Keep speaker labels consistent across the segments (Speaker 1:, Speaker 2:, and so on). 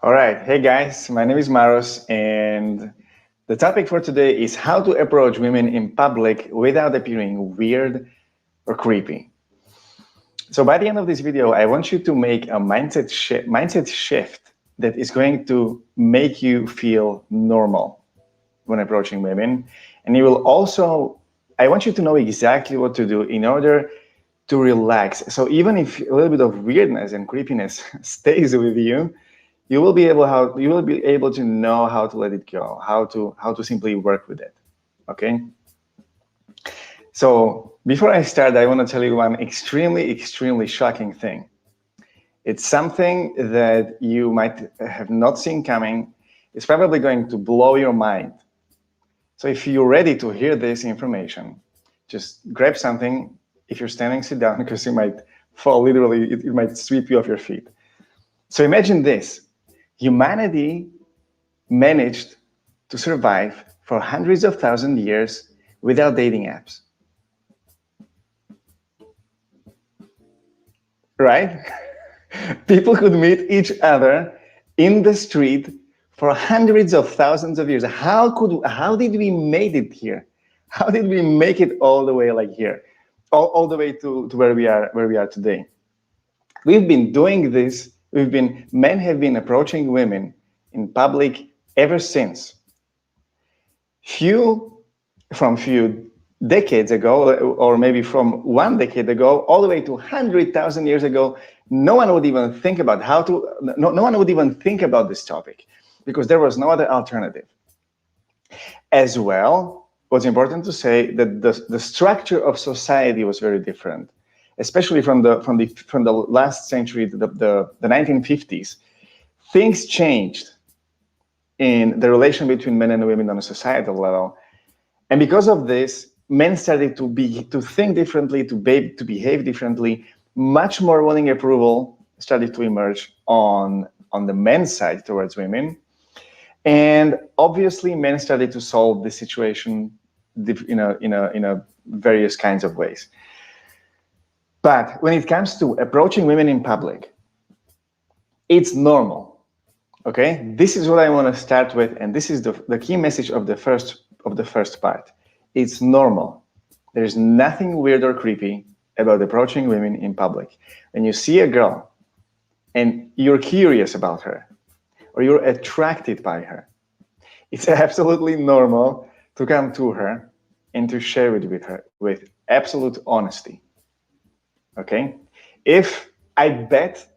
Speaker 1: All right. Hey guys, my name is Maros, and the topic for today is how to approach women in public without appearing weird or creepy. So by the end of this video, I want you to make a mindset shift that is going to make you feel normal when approaching women. And you will also, I want you to know exactly what to do in order to relax. So even if a little bit of weirdness and creepiness stays with you, you will be able to know how to let it go, how to simply work with it. Okay. So before I start, I want to tell you one extremely shocking thing. It's something that you might have not seen coming. It's probably going to blow your mind. So if you're ready to hear this information, just grab something. If you're standing, sit down because you might fall literally, it might sweep you off your feet. So imagine this. Humanity managed to survive for hundreds of thousands of years without dating apps. Right? People could meet each other in the street for hundreds of thousands of years. How did we made it here? How did we make it all the way like here? All the way to where we are today. We've been doing this, men have been approaching women in public ever since. Few decades ago, or maybe from 1 decade ago, all the way to 100,000 years ago, no one would even think about no one would even think about this topic because there was no other alternative. As well, what's important to say that the structure of society was very different, especially from the last century, the 1950s. Things changed in the relation between men and women on a societal level. And because of this, men started to think differently, to behave differently. Much more willing approval started to emerge on the men's side towards women. And obviously, men started to solve the situation in various kinds of ways. But when it comes to approaching women in public, it's normal. Okay, this is what I want to start with, and this is the key message of the first part. It's normal. There's nothing weird or creepy about approaching women in public. When you see a girl and you're curious about her or you're attracted by her, it's absolutely normal to come to her and to share it with her with absolute honesty. Okay? If I bet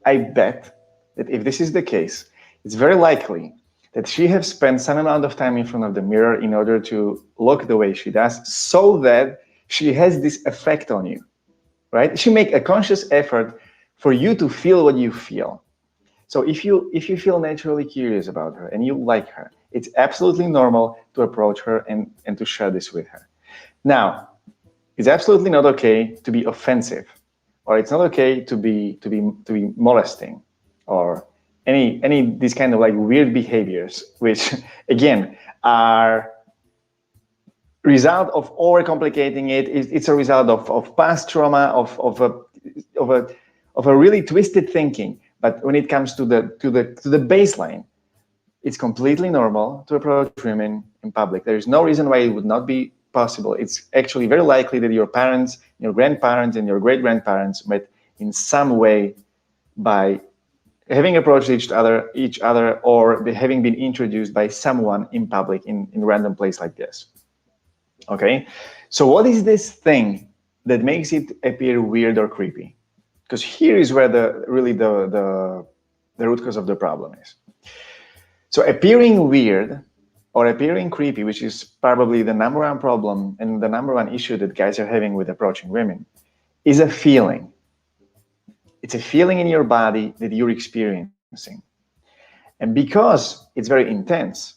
Speaker 1: that if this is the case, it's very likely that she has spent some amount of time in front of the mirror in order to look the way she does, so that she has this effect on you, right? She make a conscious effort for you to feel what you feel. So if you feel naturally curious about her and you like her, it's absolutely normal to approach her and to share this with her. Now, it's absolutely not okay to be offensive, or it's not okay to be molesting, or any these kind of like weird behaviors, which again are result of overcomplicating it. It's a result of past trauma, of a really twisted thinking. But when it comes to the baseline, it's completely normal to approach women in public. There is no reason why it would not be possible. It's actually very likely that your parents, your grandparents, and your great-grandparents met in some way by having approached each other, or having been introduced by someone in public in a random place like this. Okay, so what is this thing that makes it appear weird or creepy? Because here is where the root cause of the problem is. So appearing weird or appearing creepy, which is probably the number one problem and the number one issue that guys are having with approaching women, is a feeling. It's a feeling in your body that you're experiencing. And because it's very intense,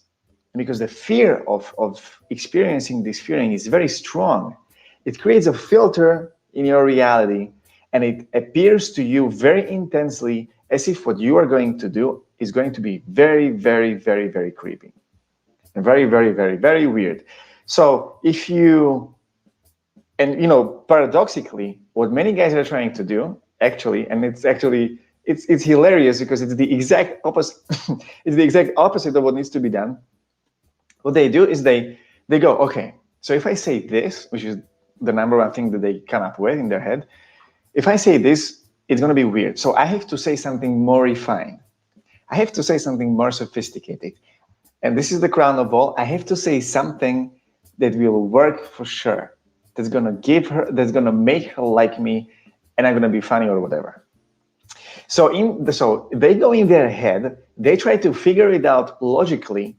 Speaker 1: and because the fear of experiencing this feeling is very strong, it creates a filter in your reality, and it appears to you very intensely as if what you are going to do is going to be very, very, very, very creepy. And very, very, very, very weird. So if you, and paradoxically, what many guys are trying to do, actually, and it's actually it's hilarious because it's the exact opposite. It's the exact opposite of what needs to be done. What they do is they go, okay, so if I say this, which is the number one thing that they come up with in their head, if I say this, it's going to be weird. So I have to say something more refined. I have to say something more sophisticated. And this is the crown of all. I have to say something that will work for sure. That's going to make her like me, and I'm going to be funny or whatever. So they go in their head, they try to figure it out logically,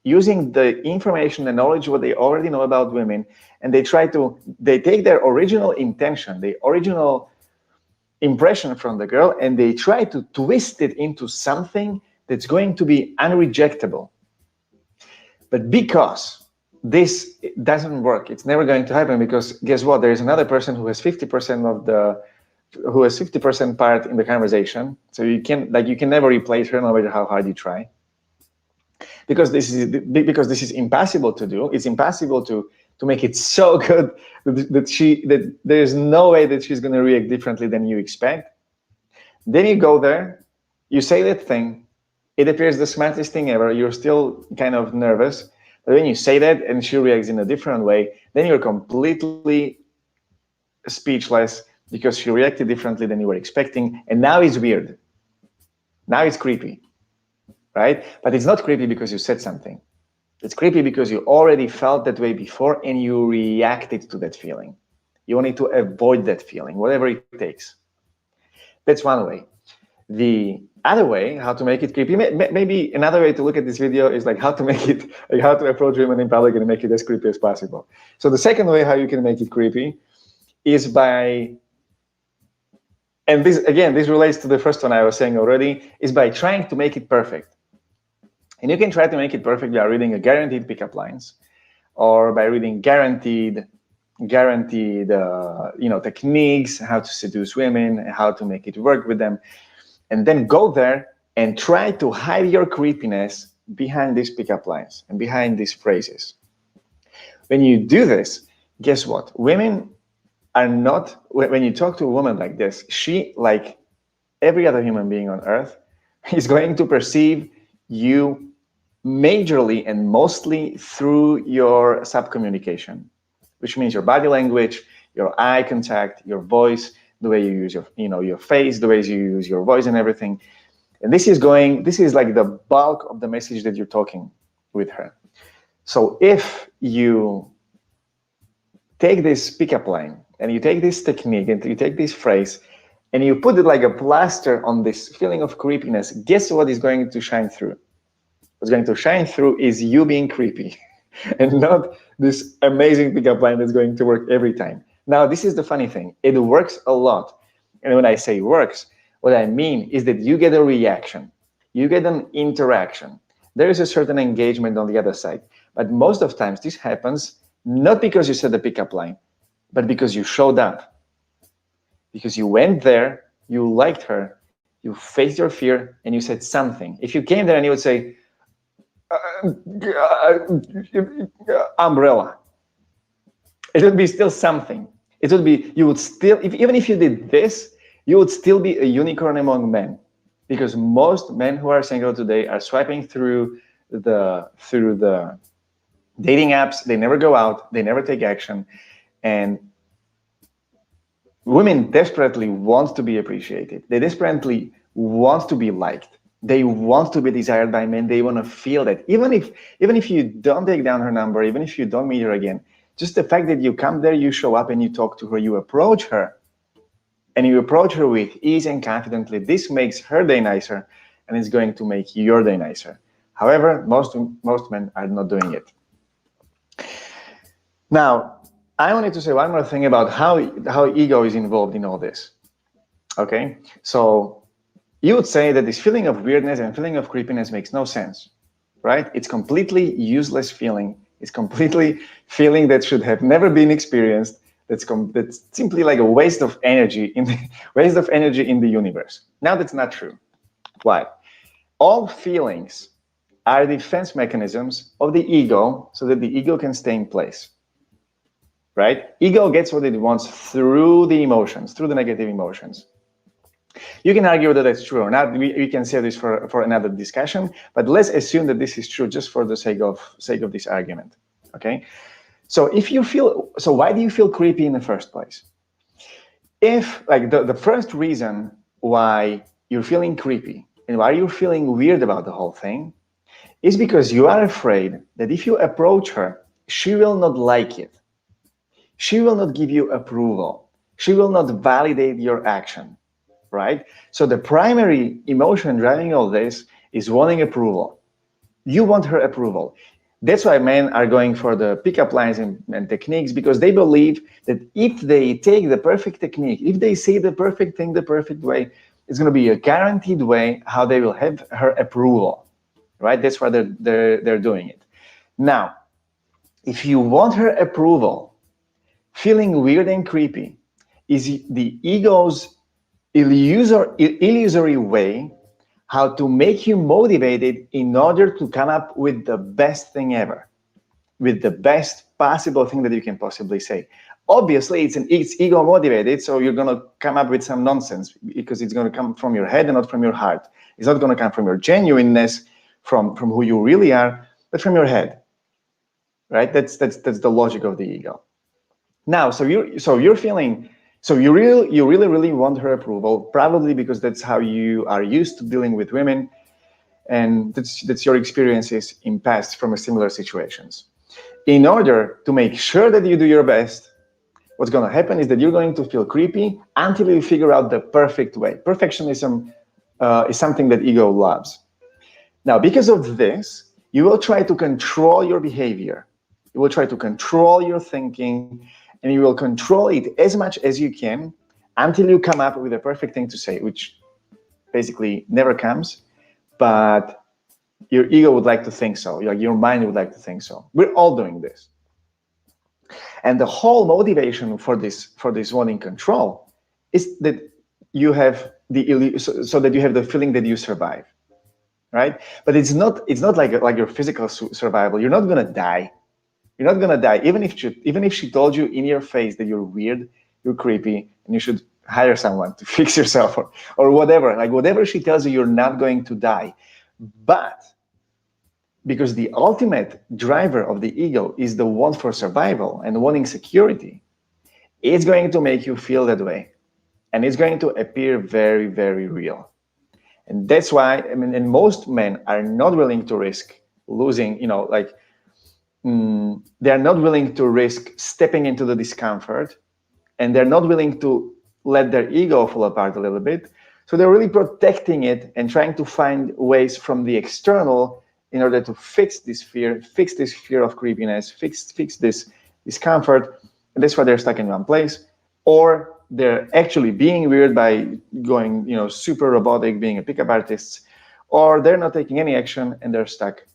Speaker 1: using the information and knowledge what they already know about women, and they take their original intention, the original impression from the girl, and they try to twist it into something that's going to be unrejectable. But because this doesn't work, it's never going to happen, because guess what? There is another person who has 50% part in the conversation. So you can never replace her, no matter how hard you try. Because this is impossible to do. It's impossible to make it so good that there's no way that she's going to react differently than you expect. Then you go there, you say that thing, it appears the smartest thing ever. You're still kind of nervous, but when you say that and she reacts in a different way, then you're completely speechless because she reacted differently than you were expecting, and now it's weird. Now it's creepy, right? But it's not creepy because you said something. It's creepy because you already felt that way before and you reacted to that feeling. You wanted to avoid that feeling, whatever it takes. That's one way. The other way, how to make it creepy, maybe another way to look at this video is like how to approach women in public and make it as creepy as possible. So the second way how you can make it creepy is by, and this relates to the first one I was saying already, is by trying to make it perfect. And you can try to make it perfect by reading a guaranteed pickup lines, or by reading guaranteed techniques, how to seduce women, how to make it work with them, and then go there and try to hide your creepiness behind these pickup lines and behind these phrases. When you do this, guess what? Women are not, when you talk to a woman like this, she, like every other human being on earth, is going to perceive you majorly and mostly through your subcommunication, which means your body language, your eye contact, your voice, the way you use your face, the ways you use your voice and everything. And this is like the bulk of the message that you're talking with her. So if you take this pickup line and you take this technique and you take this phrase and you put it like a plaster on this feeling of creepiness, guess what is going to shine through? What's going to shine through is you being creepy and not this amazing pickup line that's going to work every time. Now, this is the funny thing. It works a lot. And when I say works, what I mean is that you get a reaction. You get an interaction. There is a certain engagement on the other side. But most of times this happens not because you said the pickup line, but because you showed up. Because you went there, you liked her, you faced your fear, and you said something. If you came there and you would say, umbrella, it would be still something. It would be, you would still, even if you did this, you would still be a unicorn among men, because most men who are single today are swiping through the dating apps. They never go out, they never take action, and women desperately want to be appreciated. They desperately want to be liked. They want to be desired by men. They want to feel that. Even if you don't take down her number, even if you don't meet her again, just the fact that you come there, you show up and you talk to her, you approach her, and you approach her with ease and confidently, this makes her day nicer, and it's going to make your day nicer. However, most men are not doing it. Now, I wanted to say one more thing about how ego is involved in all this. Okay, so you would say that this feeling of weirdness and feeling of creepiness makes no sense, right? It's completely useless feeling. It's completely feeling that should have never been experienced. That's simply like a waste of energy in the universe. Now, that's not true. Why? All feelings are defense mechanisms of the ego so that the ego can stay in place, right? Ego gets what it wants through the emotions, through the negative emotions. You can argue whether that's true or not. We can save this for another discussion, but let's assume that this is true just for the sake of this argument. Okay. So why do you feel creepy in the first place? If like the first reason why you're feeling creepy and why you're feeling weird about the whole thing is because you are afraid that if you approach her, she will not like it. She will not give you approval. She will not validate your action, right? So the primary emotion driving all this is wanting approval. You want her approval. That's why men are going for the pickup lines and techniques, because they believe that if they take the perfect technique, if they say the perfect thing the perfect way, it's going to be a guaranteed way how they will have her approval, right? That's why they're doing it. Now, if you want her approval, feeling weird and creepy is the ego's illusory way how to make you motivated in order to come up with the best thing ever, with the best possible thing that you can possibly say. Obviously, it's ego motivated, so you're going to come up with some nonsense because it's going to come from your head and not from your heart. It's not going to come from your genuineness, from who you really are, but from your head, right? That's the logic of the ego. Now, so you're feeling. So you really want her approval, probably because that's how you are used to dealing with women, and that's your experiences in past from similar situations. In order to make sure that you do your best, what's going to happen is that you're going to feel creepy until you figure out the perfect way. Perfectionism is something that ego loves. Now, because of this, you will try to control your behavior. You will try to control your thinking, and you will control it as much as you can until you come up with a perfect thing to say, which basically never comes, but your ego would like to think so. Your mind would like to think so. We're all doing this. And the whole motivation for this wanting control is that you have so that you have the feeling that you survive, right? But it's not like your physical survival. You're not gonna die. You're not gonna die, even if she told you in your face that you're weird, you're creepy, and you should hire someone to fix yourself or whatever. Like whatever she tells you, you're not going to die. But because the ultimate driver of the ego is the want for survival and wanting security, it's going to make you feel that way, and it's going to appear very, very real. And that's why and most men are not willing to risk losing. They're not willing to risk stepping into the discomfort, and they're not willing to let their ego fall apart a little bit. So they're really protecting it and trying to find ways from the external in order to fix this fear of creepiness, fix this discomfort. And that's why they're stuck in one place. Or they're actually being weird by going, super robotic, being a pickup artist, or they're not taking any action and they're stuck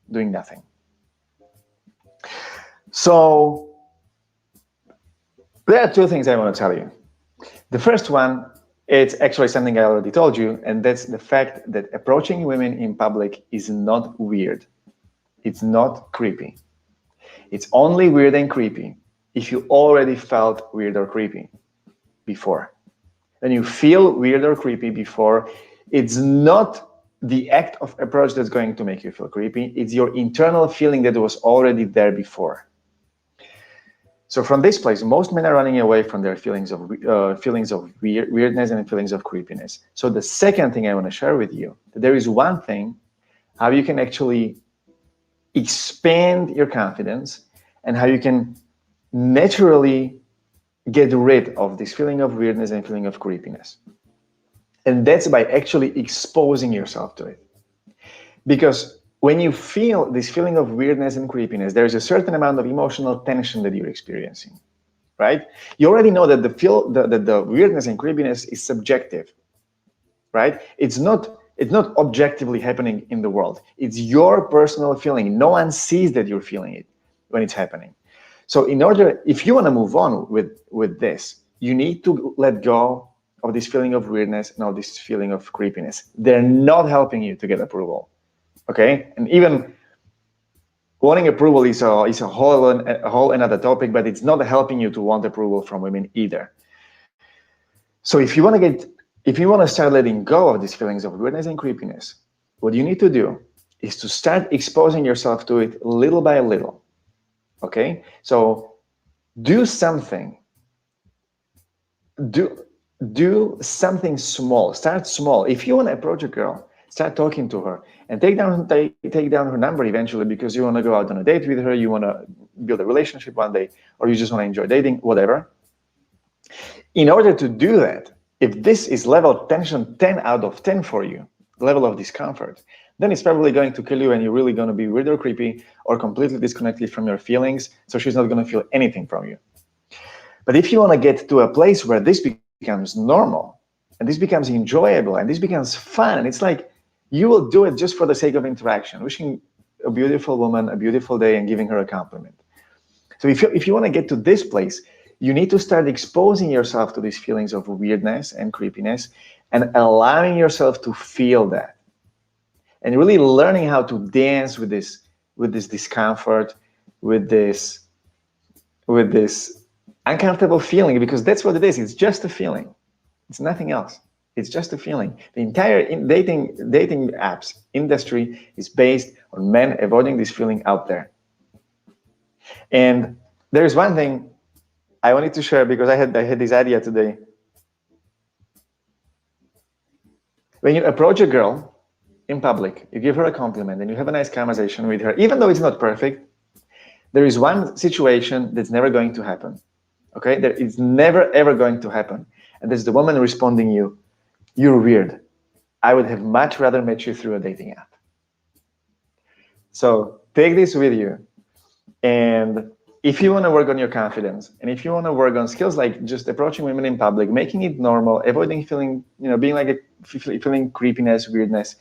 Speaker 1: doing nothing. So there are two things I want to tell you. The first one, it's actually something I already told you, and that's the fact that approaching women in public is not weird. It's not creepy. It's only weird and creepy if you already felt weird or creepy before. When you feel weird or creepy before, it's not the act of approach that's going to make you feel creepy. It's your internal feeling that was already there before. So from this place, most men are running away from their feelings of weirdness and feelings of creepiness. So the second thing I want to share with you, that there is one thing how you can actually expand your confidence and how you can naturally get rid of this feeling of weirdness and feeling of creepiness. And that's by actually exposing yourself to it. Because when you feel this feeling of weirdness and creepiness, there's a certain amount of emotional tension that you're experiencing, right? You already know that the weirdness and creepiness is subjective, right? It's not objectively happening in the world. It's your personal feeling. No one sees that you're feeling it when it's happening. So if you want to move on with this, you need to let go of this feeling of weirdness and of this feeling of creepiness. They're not helping you to get approval. Okay, and even wanting approval is a whole another topic, but it's not helping you to want approval from women either. So if you want to get if you want to start letting go of these feelings of weirdness and creepiness, what you need to do is to start exposing yourself to it little by little. Okay? So do something. Do something small. Start small. If you want to approach a girl, start talking to her and take down her number eventually, because you want to go out on a date with her, you want to build a relationship one day, or you just want to enjoy dating, whatever. In order to do that, if this is level tension 10 out of 10 for you, level of discomfort, then it's probably going to kill you and you're really going to be weird or creepy or completely disconnected from your feelings, so she's not going to feel anything from you. But if you want to get to a place where this becomes normal and this becomes enjoyable and this becomes fun, and it's like you will do it just for the sake of interaction, wishing a beautiful woman a beautiful day and giving her a compliment. So if you want to get to this place, you need to start exposing yourself to these feelings of weirdness and creepiness and allowing yourself to feel that. And really learning how to dance with this discomfort, with this uncomfortable feeling, because that's what it is. It's just a feeling. It's nothing else. It's just a feeling. The entire dating apps industry is based on men avoiding this feeling out there. And there's one thing I wanted to share, because I had this idea today. When you approach a girl in public, you give her a compliment and you have a nice conversation with her, even though it's not perfect, there is one situation that's never going to happen. Okay? There is never ever going to happen. And that's the woman responding you, "You're weird. I would have much rather met you through a dating app." So take this with you. And if you want to work on your confidence, and if you want to work on skills like just approaching women in public, making it normal, avoiding feeling, being like feeling creepiness, weirdness,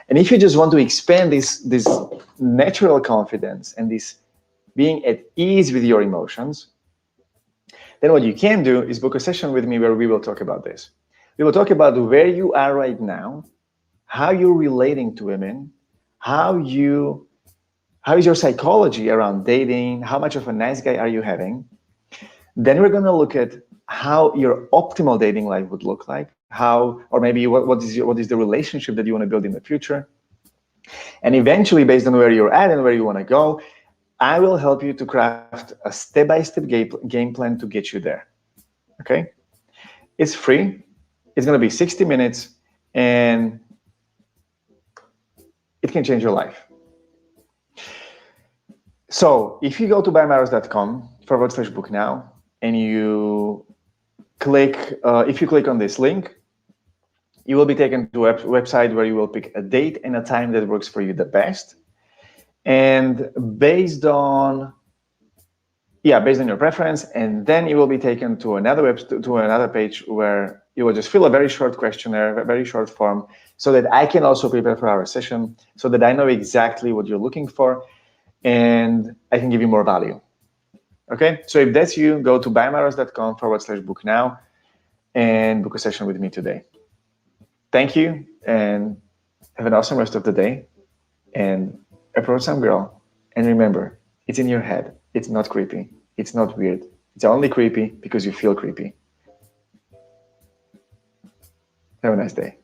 Speaker 1: and if you just want to expand this natural confidence and this being at ease with your emotions, then what you can do is book a session with me where we will talk about this. We will talk about where you are right now, how you're relating to women, how is your psychology around dating, how much of a nice guy are you having. Then we're going to look at how your optimal dating life would look like, or maybe what is the relationship that you want to build in the future. And eventually, based on where you're at and where you want to go, I will help you to craft a step-by-step game plan to get you there. Okay? It's free. It's going to be 60 minutes, and it can change your life. So if you go to buymaros.com/book now, and you click, if you click on this link, you will be taken to a website where you will pick a date and a time that works for you the best. And based on your preference, and then you will be taken to another page where you will just fill a very short questionnaire, a very short form, so that I can also prepare for our session, so that I know exactly what you're looking for, and I can give you more value. Okay, so if that's you, go to buymaros.com/book now and book a session with me today. Thank you, and have an awesome rest of the day, and approach some girl, and remember, it's in your head. It's not creepy. It's not weird. It's only creepy because you feel creepy. Have a nice day.